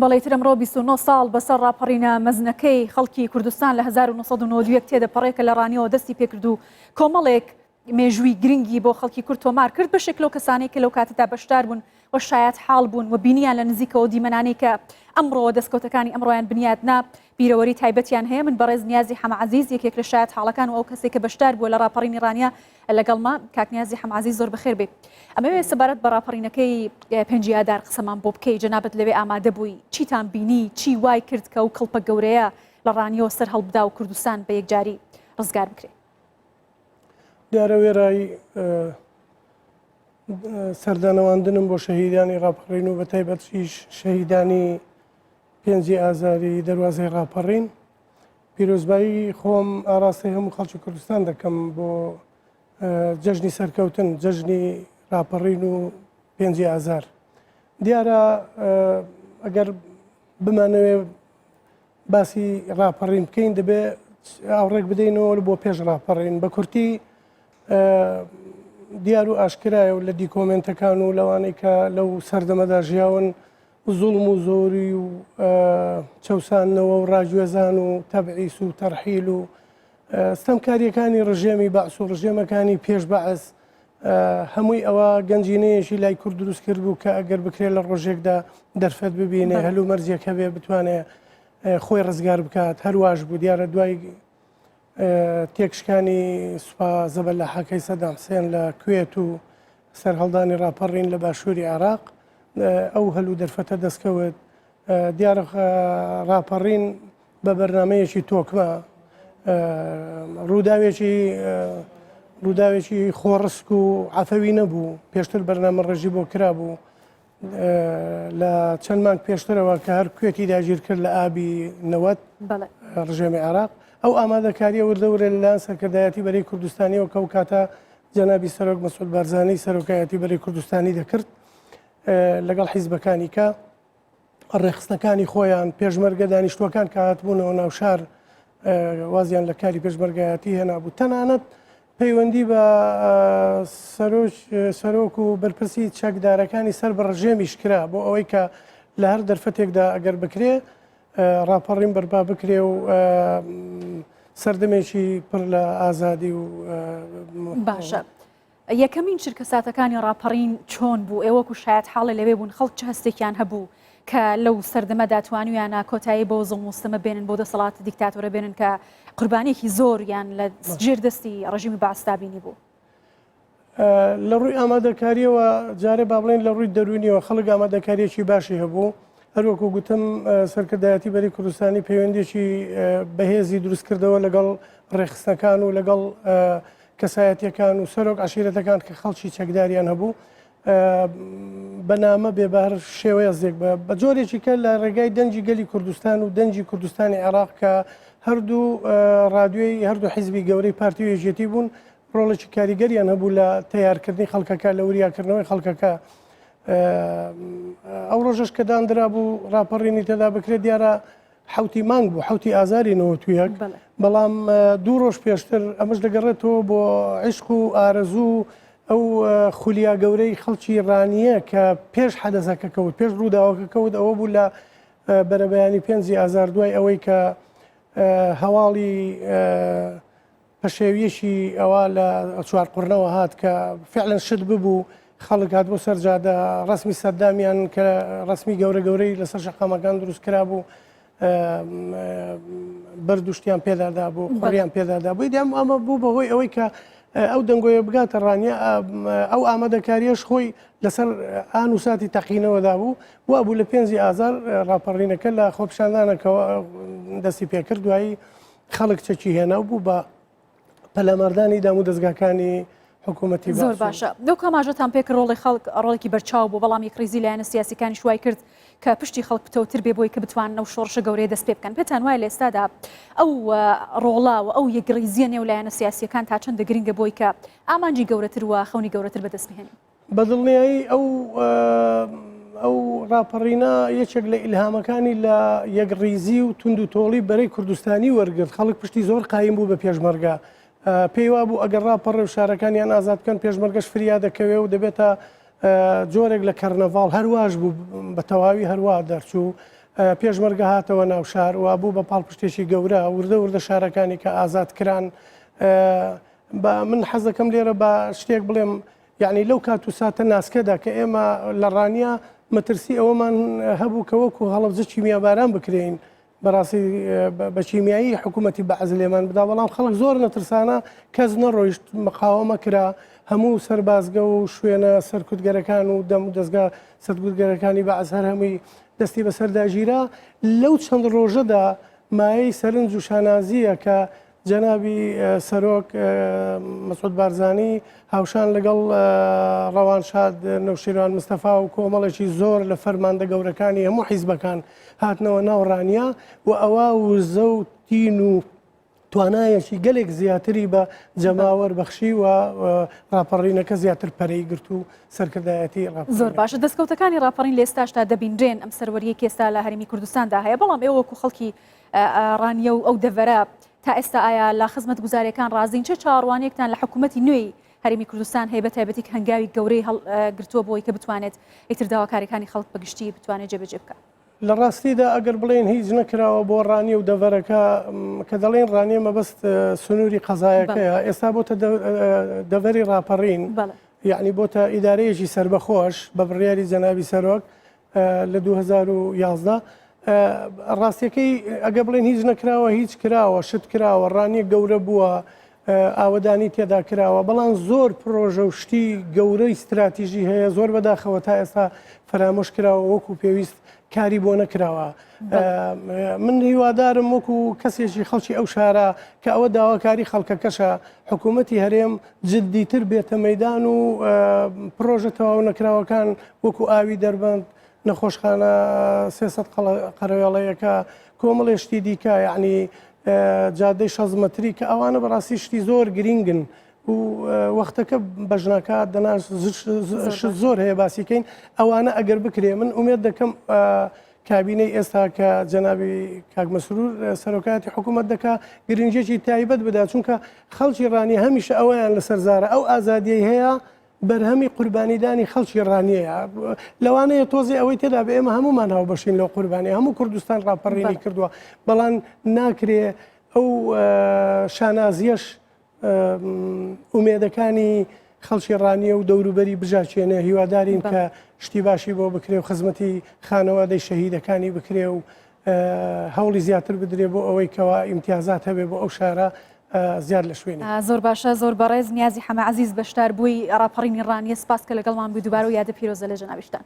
بەڵێتر ئەمڕۆ 29 ساڵ بەسەر ڕاپەڕینە مەزنەکەی خەڵکی کوردستان لە 1992 تێدەپەڕێکە لە ڕانیەوە دەستی پێکرد و کۆمەڵێک مێژووی گرنگی بۆ خەڵکی کورد تۆمار کرد بەشێک لەو کەسانەی کە لەو کاتەدا بەشدار بوون و شایەت حاڵ بوون و بینیان لە نزیکەوە دیمەنانەی کە ئەمڕۆ دەستکەوتەکانی ئەمڕۆیان بنیاتنا بیرەوەری تایبەتیان هەیە. من بەڕێز نیازی حەمعەزیز یەکێک لە شایەت حاڵەکان و ئەو کەسێک کە بەشدار بووە لە ڕاپەڕینی ڕانیە لەگەڵما. کاک نیازی حەمعەزیز زۆر بەخێر بێت. ئەمەوێ سەبارەت بە ڕاپەڕینەکەی پێنجی ئادار قسەمان بۆ بکەی. جەنابەت لەوێ ئامادە بووی چیتان بینی، چی وای کرد کە ئەو کەڵپە گەورەیە لە ڕانیەوە سەر هەڵبدا و کوردستان بە یەکجاری ڕزگار بکرێت؟ دیارە وێرای سەردانەواندنم بۆ شەهیدانی ڕاپەڕین و بە تایبەتیش شەهیدانی پێنجی ئازاری دەواازەی ڕاپەڕین. پیرۆزبایی خۆم ئاراستی هەموو خەڵکی کوردستان دەکەم بۆ جەژنی سەرکەوتن، جەژنی ڕاپەڕین و پێنجی ئازار. دیارە ئەگەر بمانەوێ باسی ڕاپەڕین بکەین دەبێ ئاوڕێک بدەینەوە بۆ پێش ڕاپەڕین. بە کورتی دیار و ئاشکرایە و لە دیکۆمنتەکان و لەوانەی کە لەو سەردەمەدا ژیاون زوڵم و زۆری و چەسانەوە و ڕاگوێزان و تەبعیس و تەرحیل و ستەمکاریەکانی ڕژێمی بەعس و ڕژێمەکانی پێش بەعس هەمووی ئەوە گەنجینەیەشی لای کورد دروست کرد بوو کە ئەگەر بکرێت لە ڕۆژێکدا دەرفەت ببینێ هەلو مەرجێکە بێ بتوانێت خۆی ڕزگار بکات. هەرواش بوو. دیارە دوای تێکشکانی سوپا زەبەر لە حەکەی سەدام حوسێن لە کوێت و سەرهەڵدانی ڕاپەڕین لە باشووری عێراق ئەو هەلوو دەرفەتە دەستکەوت. دیارە ڕاپەڕین بە بەرنمەیەکی تۆکمە ڕووداوێکی خۆڕسک و عەفەوی نەبوو. پێشتر بەرنامە ڕێژی بۆ کرابوو لە چەند مانگ پێشترەوە کە هەر کوێتی داگیر کرد لە ئابی نەوەت ڕژێمی عێراق. ئەو ئامادەکاریە وردەورە لەلایەن سەرکردایەتی بەرەی کوردستانیەوە کە ئەو کاتە جەنابی سەرۆک مەسعود بارزانی سەرۆکایەتی بەرەی کوردستانی دەکرد لەگەڵ حیزبەکانی کە ڕێخستنەکانی خۆیان پێشمەرگە دانیشتوەکان کە هاتبوونەوە ناو شار وازیان لە کاری پێشمەرگایەتی هێنابوو. تەنانەت پەیوەندی بە سەرۆک و بەرپرسی چەکدارەکانی سەر بە ڕژێمیش کرا بۆ ئەوەی کە لە هەر دەرفەتێکدا ئەگەر بکرێ ڕاپەڕین بەرپا بکرێ و سەردەمێکی پڕ لە ئازادی و باشە. یەکەمین چرکەساتەکانی ڕاپەڕین چۆن بوو؟ ئێوەکو شایەت حاڵە لەوێ بوون، خەڵک چه هەستێکیان هەبوو کە لەو سەردەمەدا توانویانە کۆتایی بۆ زڵم و ستەمە بێنن، بۆ دەسەڵات دیکتاتۆرە بێنن کە قوربانێکی زۆر یان لە ژێر دەستی ڕژیمی بەعستا بینی بوو؟ لە ڕووی ئامادەکاریەوە جارێ با بڵێن لە ڕووی دەرونیەوە خەڵک ئامادەکاریەکی باشی هەبوو. هەروەکو گوتم سەرکردایەتی بەری کوردستانی پەیوەندێکی بەهێزی دروست کردەوە لەگەڵ ڕێخستنەکان و لەگەڵ کەسایەتیەکان و سەرۆک عشیرەتەکان کە خەڵکی چەکداریان هەبوو بەنامە بێبار شێوەیە زێک بە جۆرێکی کە لە ڕێگای دەنجی گەلی کوردستان و دەنجی کوردستانی عێراق کە هەردوو ڕادیۆی هەردوو حیزبی گەورەی پارتی وێژێتی بوون ڕۆڵێکی کاریگەریان هەبوو لە تەیارکردنی خەڵکەکە لە وریاکردنەوەی خەڵکەکە. ئەو ڕۆژەش کە دانرا بوو ڕاپەڕینی تێدا بکرێت دیارە حوتی مانگ بوو، حوتی ئازاری نەوەتویەک، بەڵام دوو ڕۆژ پێشتر ئەمەش دەگەڕێتەوە بۆ عیشق و ئارەزوو ئەو خولیا گەورەی خەڵکی ڕانیە کە پێش حەدەسەکە کەوت، پێش ڕووداوەکە کەوت. ئەوە بوو لە بەرەبەیانی پێنجی ئازار دوای ئەوەی کە هەواڵی پەشێویەشی ئەوە لە چوارقڕنەوە هات کە فعلەن شت ببوو، خەڵک هات بۆ سەرجادە ڕسمی سەردامیان کە ڕسمی گەورە گەورەی لەسەر شەقامەکان دروست کرا بوو بەردوشتیان پێدادا بوو، قڕیان پێدادا بووی. دیام ئەمە بوو بەهۆی ئەوەی کە ئەو دەنگۆیە بگاتە ڕانیە ئەو ئامادەکاریەش خۆی لەسەر ئان و ساتی تەقینەوەدا بوو. وا بوو لە پێنجی ئازار ڕاپەڕینەکە لە خۆپشاندانەکەەوە دەستی پێکرد. دوایی خەڵک چەکی هێنا بوو بە پەلاماردانی دام و دەستگاکانی حکوومەتی. زۆر باشە. دەو کاماژەتان پێکرد ڕۆڵی خەڵک ڕۆڵێکی بەرچاو بوو، بەڵام یەکڕێزی لایەنە سیاسیەکانی شوای کرد کە پشتی خەڵک بتەوتر بێ بۆی کە بتوانن ئەو شۆڕشە گەورەی دەست پێ بکەن. پێتان وایە لە ئێستادا ئەو ڕۆڵاوە ئەو یەکڕێزیە نێو لایەنە سیاسیەکان تا چەندە گرنگە بۆی کە ئامانجی گەورەتر وە خەونی گەورەتر بەدەست بهێنین؟ بەدڵنیایی ئەو ڕاپەڕینە یەکێک لە ئیلهامەکانی لە یەکڕێزی و تونند و تۆڵی بەرەی کوردستانی وەرگرت. خەڵک پشتی زۆر قایم بوو بە پێشمەرگە. پێی وا بوو ئەگەر ڕاپەڕێ و شارەکانیان ئازاد بکەن پێشمەرگەش فریا دەکەوێ و دەبێتە جۆرێک لە کەرنەڤاڵ. هەرواش بوو بە تەواوی هەروە دەرچوو پێشمەرگە هاتەوە ناو شار و بوو بە پاڵپشتێکی گەورە وردە وردە شارەکانی کە ئازادکران من حەز دەکەم لێرە بە شتێک بڵێم یعنی لەو کات و ساتە ناسکەدا کە ئێمە لە ڕانیا مەترسی ئەوەمان هەبوو کە وەکو هەڵەبجە چیمیاباران بکرێن بەڕاستی بە چیمیایی حکوومەتی بەعز لێمان بدا بەڵام خەڵک زۆر نەترسانە کەس نەڕۆیشت مقاومە کرا هەموو سەربازگە و شوێنە سەرکوتگەرەکان و دەم و دەستگا سەرکوتگەرەکانی بەعز هەر هەمووی دەستی بەسەرداگیرا لەو چەند ڕۆژەدا مایەی سەرنج و شانازیە کە جەنابی سەرۆک مەسعود بارزانی هاوشان لەگەڵ ڕەوانشاد نەوشیروان مستەفا و کۆمەڵێکی زۆر لە فەرماندە گەورەکانی هەموو حیزبەکان هاتنەوە ناو ڕانیا و ئەوە وزە و تین و توانایەکی گەلێک زیاتری بە جەماوەەر بەخشی و ڕاپەڕینەکە زیاتر پەرەی گرت و سەرکردایەتی زۆر باشە دەستکەوتەکانی ڕاپەڕین لە ئێستاشتا دەبینرێن ئەم سەروەریە ئێستا لە هەرمی کوردستاندا هەیە بەڵام ئێوە وەکو خەڵکی ڕانیە و ئەو دەڤەرە تا ئێستا ئایا لە خزمەت گوزاریەکان ڕازین چه چاڕوانێکتان لە حکوومەتی نوێی هەرمی کوردستان هەیە بە تایبەتی کە هەنگاوی گەورەی هەڵگرتووە بۆی کە بتوانێت ئیتر داواکاریەکانی خەڵک بەگشتی بتوانێت جێبەجێ بکات لە ڕاستیدا ئەگەر بڵێن هیچ نەکراوە بۆ ڕانی و دەڤەرەکە کە دەڵێن ڕانیە مەبەست سنووری قەزایەکەیە ئێستا بۆتە دەڤەری ڕاپەڕین یعنی بۆتە ئیدارەیەکی سربەخۆش بە بڕیاری جەنابی سەرۆک لە 2011 ڕاستیەکەی ئەگە بڵێن هیچ نەکراوە هیچ کراوە شت کراوە ڕانیە گەورە بووە ئاوەدانی تێدا کراوە بەڵام زۆر پرۆژە و شتی گەورەی استراتیژی هەیە زۆر بەداخەوە تا ئێستا فەرامۆش کراوە وەکو پێویست کاری بۆ نەکراوە من هیوادارم وەکو کەسێکی خەڵکی ئەو شارە کە ئەوە داواکاری خەڵکەکەشە حکوومەتی هەرێم جددیتر بێتە مەدان و پرۆژە تەواو نەکراوەکان وەکو ئاوی دەربند نەخۆشخانە 300 قەرەوێڵەیەەکە کۆمەڵێشتی دیکە یعنی جادەی 6 مەتری کە ئەوانە بەڕاستی شتی زۆر گرنگن و وەختەکە بەژناکە دەناش زۆر هەیە باسیکەین ئەوانە ئەگەر بکرێ من ئومێد دەکەم کابینەی ئێستا کە جەنابی کاک مەسرور سەرۆکاتی حکوومەت دەکا گرنگجێکی تایبەت بدات چونکە خەڵکی ڕانی هەمیشە ئەویان لەسەر زارە ئەو ئازادیەی هەیە بەرهەمی قوربانیدانی خەڵکی ڕانیەیە لەوانەیە تۆزی ئەوەی تێدا بە ئێمە هەمومان هاوبەشین لەو قوربانی هەموو کوردستان ڕاپەڕینی کردووە بەڵام ناکرێ ئەو شانازیەش ئومێدەکانی خەڵکی ڕانیە و دەوروبەری بژاچێنە هیوادارین کە شتی باشی بۆ بکرێ و خزمەتی خانەوادەی شەهیدەکانی بکرێ و هەوڵی زیاتر بدرێ بۆ ئەوەی کەوا ئیمتیازات هەبێ بۆ ئەو شارە زیاد لە شوێنی زۆر باشە زۆر بەڕێز نیازی حەمە عەزیز بەشدار بووی ڕاپەڕینی ڕانیە سپاس کە لەگەڵمان بووی دووبارە و یادە پیرۆزە لە جەنابیشتان.